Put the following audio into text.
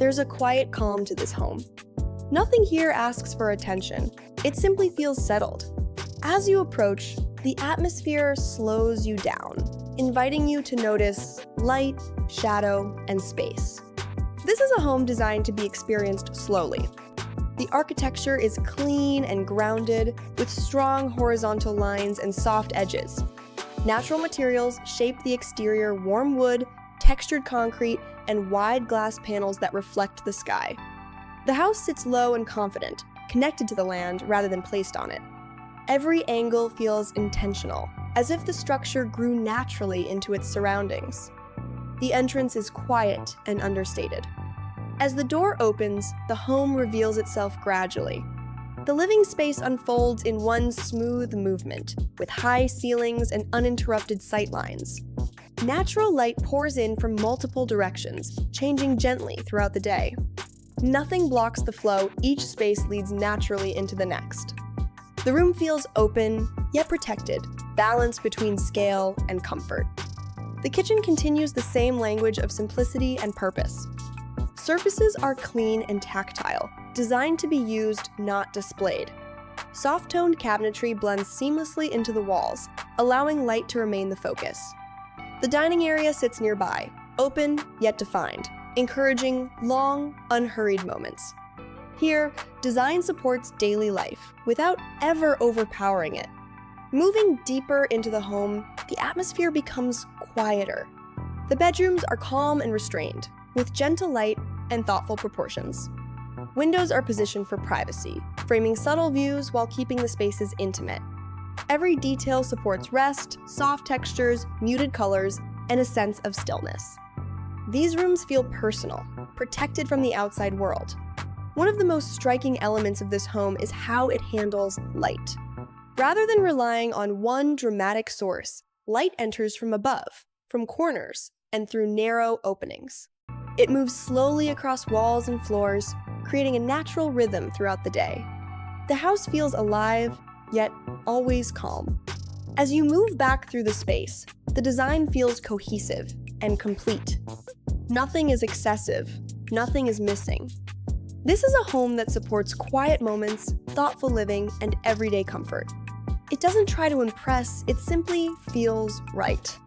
There's a quiet calm to this home. Nothing here asks for attention. It simply feels settled. As you approach, the atmosphere slows you down, inviting you to notice light, shadow, and space. This is a home designed to be experienced slowly. The architecture is clean and grounded, with strong horizontal lines and soft edges. Natural materials shape the exterior: warm wood, textured concrete, and wide glass panels that reflect the sky. The house sits low and confident, connected to the land rather than placed on it. Every angle feels intentional, as if the structure grew naturally into its surroundings. The entrance is quiet and understated. As the door opens, the home reveals itself gradually. The living space unfolds in one smooth movement, with high ceilings and uninterrupted sightlines. Natural light pours in from multiple directions, changing gently throughout the day. Nothing blocks the flow; each space leads naturally into the next. The room feels open, yet protected, balanced between scale and comfort. The kitchen continues the same language of simplicity and purpose. Surfaces are clean and tactile, designed to be used, not displayed. Soft-toned cabinetry blends seamlessly into the walls, allowing light to remain the focus. The dining area sits nearby, open yet defined, encouraging long, unhurried moments. Here, design supports daily life without ever overpowering it. Moving deeper into the home, the atmosphere becomes quieter. The bedrooms are calm and restrained, with gentle light and thoughtful proportions. Windows are positioned for privacy, framing subtle views while keeping the spaces intimate. Every detail supports rest, soft textures, muted colors, and a sense of stillness. These rooms feel personal, protected from the outside world. One of the most striking elements of this home is how it handles light. Rather than relying on one dramatic source, light enters from above, from corners, and through narrow openings. It moves slowly across walls and floors, creating a natural rhythm throughout the day. The house feels alive, yet always calm. As you move back through the space, the design feels cohesive and complete. Nothing is excessive, nothing is missing. This is a home that supports quiet moments, thoughtful living, and everyday comfort. It doesn't try to impress, it simply feels right.